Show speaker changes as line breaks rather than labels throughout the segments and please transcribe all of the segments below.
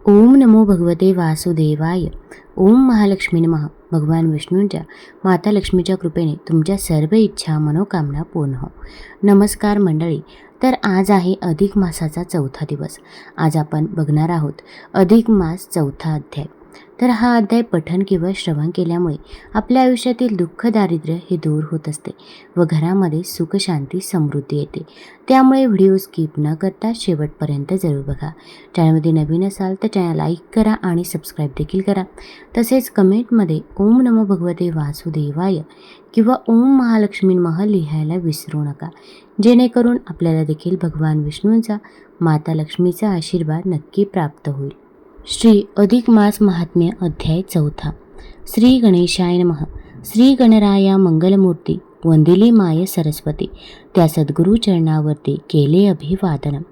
ओम नमो भगवते वासुदेवाय. ओम महालक्ष्मी नमः. भगवान विष्णूंच्या माता लक्ष्मीच्या कृपेने तुमच्या सर्व इच्छा मनोकामना पूर्ण हो. नमस्कार मंडळी. तर आज आहे अधिक मासाचा चौथा दिवस. आज आपण बघणार आहोत अधिक मास चौथा अध्याय. तर हा अध्याय पठण किंवा श्रवण केल्यामुळे आपल्या आयुष्यातील दुःख दारिद्र्य हे दूर होत असते व घरामध्ये सुख शांती समृद्धी येते. त्यामुळे व्हिडिओ स्किप न करता शेवटपर्यंत जरूर बघा. चॅनलमध्ये नवीन असाल तर चॅनल लाईक करा आणि सबस्क्राईब देखील करा. तसेच कमेंटमध्ये ओम नमो भगवते वासुदेवाय किंवा ओम महालक्ष्मी नमः लिहायला विसरू नका, जेणेकरून आपल्याला देखील भगवान विष्णूंचा माता लक्ष्मीचा आशीर्वाद नक्की प्राप्त होईल. श्री अधिक मास महात्म्य अध्याय चौथा. श्री गणेशाय नमः. श्री गणराया मंगलमूर्ती वंदिली माय सरस्वती, त्या सद्गुरु चरणावरती केले अभिवादन.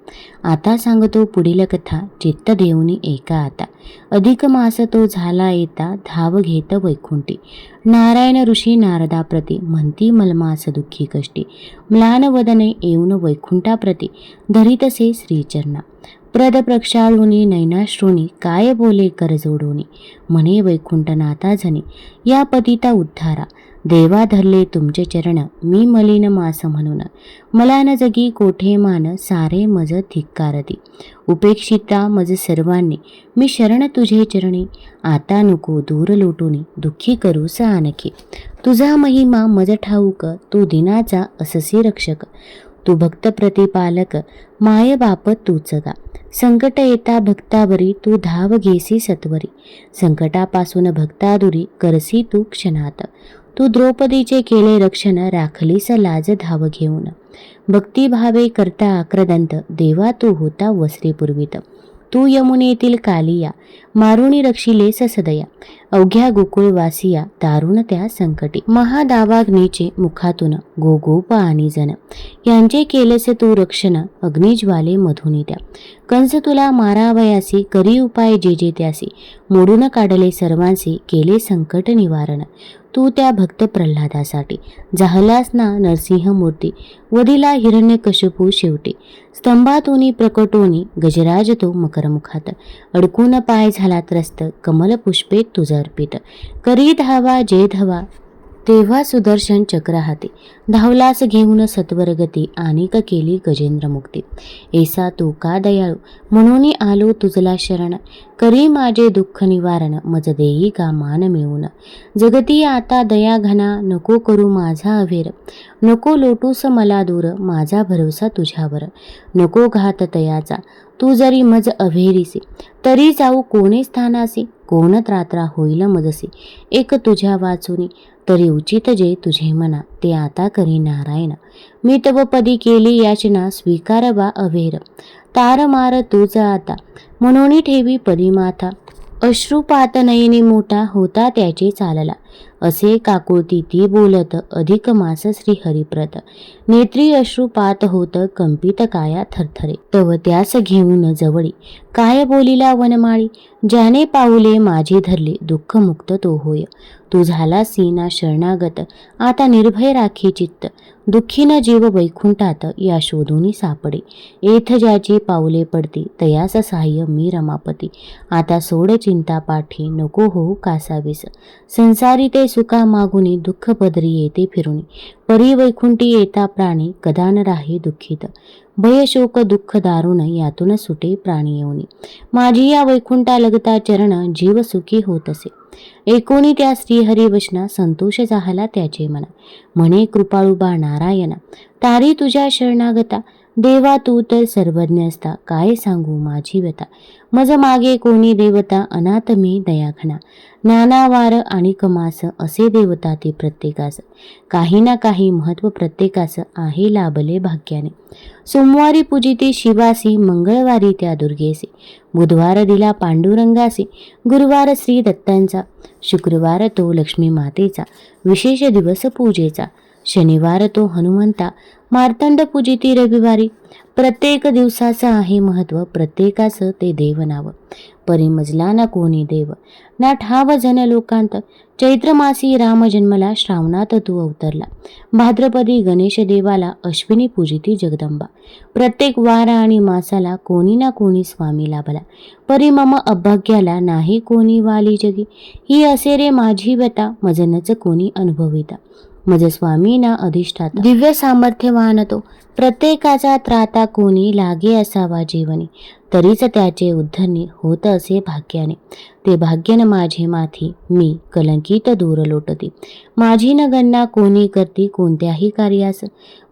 आता सांगतो पुढील कथा, चित्त देऊनी ऐका आता. अधिक मास तो झाला येता, धाव घेत वैकुंठी. नारायण ऋषी नारदाप्रती म्हणती मलमास दुःखी कष्टी. म्लान वदने येऊन वैकुंठाप्रती, धरितसे श्रीचरणा. प्रद प्रक्षाळुनी नैनाश्रुणी, काय बोले कर जोडुनी. म्हणे वैकुंठनाथा जनी, या पतिता उद्धारा. देवा धरले तुमचे चरण, मी मलिन मास म्हणून. मला न जगी कोठे मान, सारे मज धिक्कारती. उपेक्षिता मज सर्वांनी, मी शरण तुझे चरणी. आता नको दूर लोटुनी, दुःखी करूस आणखी. तुझा महिमा मज ठाऊक, तू दिनाचा अससी रक्षक. तू भक्त प्रतिपालक, माय बाप तूच गा. संकट येता भक्तावरी, तू धाव घेसी सत्वरी. संकटापासून भक्तादुरी, करसी तू क्षणात. तू द्रौपदीचे केले रक्षण, राखलीस लाज धाव घेऊन. भक्तिभावे करता आक्रदंत, देवा तू होता वस्त्री पुरवित. तू यमुनेतील कालिया, मारुणी रक्षिलेस सदया. अवघ्या गोकुळवासिया, दारुण त्या संकटी. महादावाग्नीचे मुखातून, गोगोप आणि जन यांचे केलेस तू रक्षण, अग्निज्वाले मधुनी त्या. कंस तुला मारावयासी, करी उपाय जे जे त्यासी. मोडून काढले सर्वांसी, केले संकट निवारण. तू त्या भक्त प्रल्हादासाठी, जाहलास ना नरसिंहमूर्ती. वदिला हिरण्यकशिपू शेवटी. स्तंभातूनी प्रकटोनी, गजराज तो मकरमुखात. अडकून पाय झाला त्रस्त, कमल पुष्पे तुझ अर्पित. करी धावा जे धावा, तेव्हा सुदर्शन चक्र हाती. धावलास घेऊन सत्वरगती, आणिक केली गजेंद्र मुक्ती. ऐसा तू का दयाळू, म्हणून आलो तुझला शरण. करी माझे दुःख निवारण, मज देई का मान मिळून. जगती आता दया घना, नको करू माझा अवेर. नको लोटूस मला दूर, माझा भरोसा तुझ्यावर. नको घात तयाचा, तू जरी मज अभेरीसी. तरी जाऊ कोणे स्थानासी, कोण त्रात्रा होईल मजसी. एक तुझ्या वाचुनी, तरी उचित जे तुझे मना. ते आता करी नारायण, मी तव पदी केली याचना. स्वीकार वा अवेर, तार मार तूच आता. म्हणून ठेवी पदी माथा, अश्रुपात नयनी मोठा होता त्याचे चालला. असे काकुळती ती बोलत, अधिक मास श्री हरिप्रत. नेत्री अश्रुपात होत, कंपित काया थरथरे. तव त्यास घेऊन जवळी, काय बोलिला वनमाळी. ज्याने पाऊले माझे धरले, दुःख मुक्त तो होय. तू झाला सीना शरणागत, आता निर्भय राखी चित्त. दुःखीन जीव वैकुंठात, या शोधूनी सापडे. एथ ज्याची पाऊले पडती, तयास सहाय्य मी रमापती. आता सोड चिंता पाठी, नको होऊ कासावीस. संसारी ते सुखा मागुनी, दुःख पदरी येते फिरुनी. परी वैकुंठी येता प्राणी, कदा न राही दुःखित. भय शोक दुःख दारुण, यातून सुटे प्राणी येऊनी. माझी या वैकुंठा लगता चरण, जीव सुखी होत असे. एकोणी त्या श्रीहरी वचना, संतोष झाला त्याचे मना. म्हणे कृपाळुबा नारायणा, तारी तुझ्या शरणागता. देवा तू तर सर्वज्ञ असता, काय सांगू माझी व्यथा. मज मागे कोणी देवता, अनाथ मी दयाघना. नानावार आणि कमास, असे देवता ते प्रत्येकास. काही ना काही महत्व प्रत्येकास, आहे लाभले भाग्याने. सोमवारी पूजिते शिवासी, मंगळवारी त्या दुर्गेसी. बुधवार दिला पांडुरंगासी, गुरुवार श्री दत्तांचा. शुक्रवार तो लक्ष्मी मातेचा, विशेष दिवस पूजेचा. शनिवार तो हनुमंता, मार्तंड पूजिती रविवारी. प्रत्येक दिवसाचं आहे महत्त्व, प्रत्येकाचं ते देव नाव. परिमजला ना कोणी देव, ना ठाव जन लोकांत. चैत्र मासी राम जन्मला, श्रावणात तू अवतरला. भाद्रपदी गणेश देवाला, अश्विनी पूजिती जगदंबा. प्रत्येक वार आणि मासाला कोणी ना कोणी स्वामी लाभला. परी मम अभाग्याला, नाही कोणी वाली जगी. ही असे रे माझी व्यथा, मजनच कोणी अनुभविता. मज स्वामी ना अधिष्ठाता, दिव्य सामर्थ्यवान तो. प्रत्येकाचा त्राता कोणी, लागे असावा जीवनी. तरीच त्याचे उद्धरणी होत असे भाग्याने. ते भाग्यन माझे माथी, मी कलंकित दूर लोटती. माझी न गणना कोणी करती, कोणत्याही कार्यास.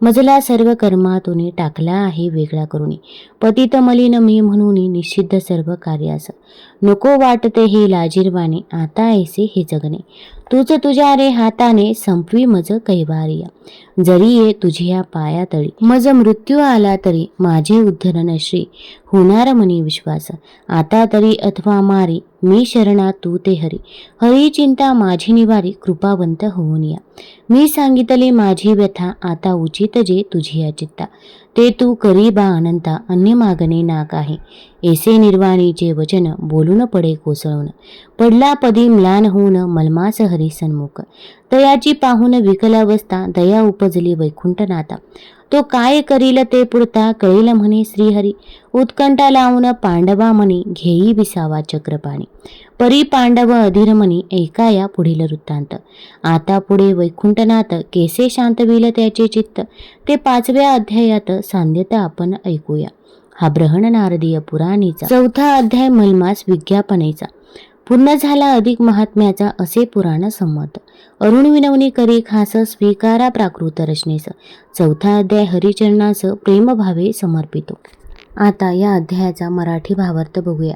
मजला सर्व कर्मातून टाकला आहे वेगळा करुणी. पतित मलिन मी म्हणून निषिद्ध सर्व कार्यास. नको वाटते हे लाजीरवाणे, आता ऐसे हे जगणे. तूच तुझ्या रे हाताने, संपवी मज कैवारिया. जरी ये तुझ्या पायातळी, मज मृत्यू आला तरी. माझे उद्धरण श्री, होणार मनी विश्वास. आता तरी अथवा मारी, मी शरणा तू ते हरी. हरी चिंता माझी निवारी, कृपावंत होऊन या. मी सांगितले माझी व्यथा, आता उचित जे तुझी चित्ता. ते तू करी बा अनंता, अन्य मागणे ना काही. ऐसे निर्वाणीचे वचन, बोलून पडे कोसळून. पडला पदी म्लान होऊन, मलमास हरी सन्मुख. तयाची पाहून विकल अवस्था, दया उपजली वैकुंठनाथा. तो काय करील ते पुरता, कळेल म्हणे श्रीहरी. उत्कंठा लावून पांडवा म्हणे, घेई विसावा चक्रपाणी. परी पांडव अधीर म्हणे, ऐकाया पुढील वृत्तांत. आता पुढे वैकुंठनाथ, केसे शांतविल त्याचे चित्त. ते 5व्या अध्यायात सांगत आपण ऐकूया. हा बृहण नारदीय पुराणीचा 4था अध्याय, मलमास विज्ञापनेचा. पूर्ण झाला अधिक महात्म्याचा, असे पुराण संमत. अरुण विनवणी करी खास, स्वीकारा प्राकृत रचनेस. 4था अध्याय हरिचरणास प्रेमभावे समर्पितो. आता या अध्यायाचा मराठी भावार्थ बघूया.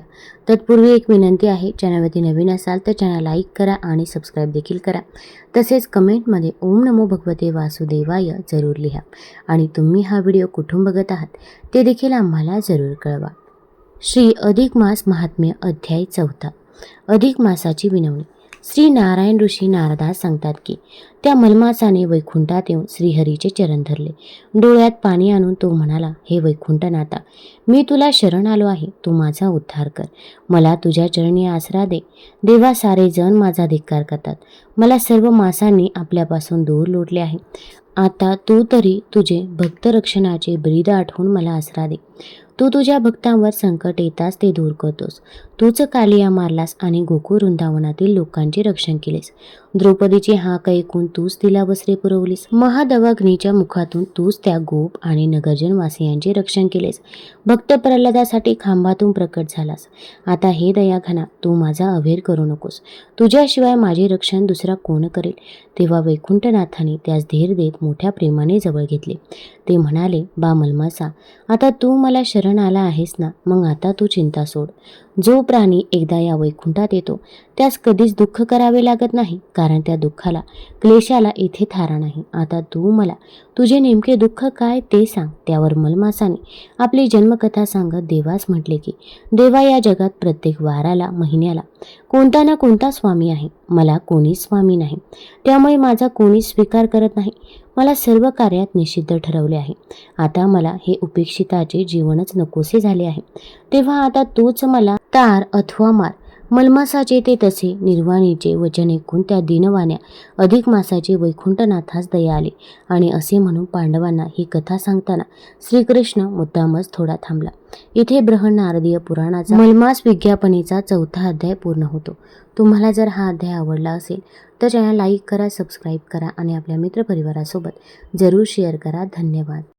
तत्पूर्वी एक विनंती आहे, चॅनलवरती नवीन असाल तर चॅनल लाईक करा आणि सबस्क्राईब देखील करा. तसेच कमेंटमध्ये ओम नमो भगवते वासुदेवाय जरूर लिहा. आणि तुम्ही हा व्हिडिओ कुठून बघत आहात ते देखील आम्हाला जरूर कळवा. श्री अधिक मास महात्म्य अध्याय 4. अधिक मासाची विनवणी. श्री नारायण ऋषी नारदास सांगतात की त्या मलमासाने वैकुंठात येऊन श्रीहरीचे चरण धरले. डोळ्यात पाणी आणून तो म्हणाला, हे वैकुंठनाथा, मी तुला शरण आलो आहे, तू माझा उद्धार कर. मला तुझ्या चरणी आसरा दे. देवा, सारे जण माझा धिक्कार करतात. मला सर्व मासांनी आपल्यापासून दूर लोटले आहे. आता तू तरी तुझे भक्त रक्षणाचे ब्रीद आठवून मला आसरा दे. तू तुझ्या भक्तांवर संकट येताच ते दूर करतोस. तूच कालिया मारलास आणि गोकुळ वृंदावनातील लोकांचे रक्षण केलेस. द्रौपदीची हाक ऐकून तूच तिला वस्त्रे पुरवलीस. महादवाग्नीच्या मुखातून तूच त्या गोप आणि नगरजनवासियांचे रक्षण केलेस. भक्त प्रल्हादासाठी खांबातून प्रकट झालास. आता हे दयाघना, तू माझा अवेर करू नकोस. तुझ्याशिवाय माझे रक्षण दुसरा कोण करेल. तेव्हा वैकुंठनाथाने त्यास धीर देत मोठ्या प्रेमाने जवळ घेतले. ते म्हणाले, बा मलमासा, आता तू मला शरण आला आहेस ना, मग आता तू चिंता सोड. जो प्राणी एकदा या वैकुंठात येतो त्यास कधीच दुःख करावे लागत नाही, कारण त्या दुःखाला, क्लेशाला इथे थारा नाही. आता तू मला तुझे नेमके दुःख काय ते सांग. त्यावर मलमासाने आपली जन्मकथा सांगत देवास म्हटले की देवा, या जगात प्रत्येक वाराला, महिन्याला कोणता ना कोणता स्वामी आहे. मला कोणीच स्वामी नाही, त्यामुळे माझा कोणीच स्वीकार करत नाही. मला सर्व कार्यात निषिद्ध ठरवले आहे. आता मला हे उपेक्षिताचे जीवनच नकोसे झाले आहे. तेव्हा आता तूच मला तार अथवा मार. मलमासाचे ते तसे निर्वाणीचे वचन ऐकून त्या दिनवाण्या अधिक मासाचे वैकुंठनाथास दया आली आणि असे म्हणून पांडवांना ही कथा सांगताना श्रीकृष्ण मुद्दामच थोडा थांबला. इथे बृहण नारदीय पुराणाचा मलमास विज्ञापनेचा 4था अध्याय पूर्ण होतो. तुम्हाला जर हा अध्याय आवडला असेल तर चॅनल लाईक करा, सबस्क्राईब करा आणि आपल्या मित्रपरिवारासोबत जरूर शेअर करा. धन्यवाद.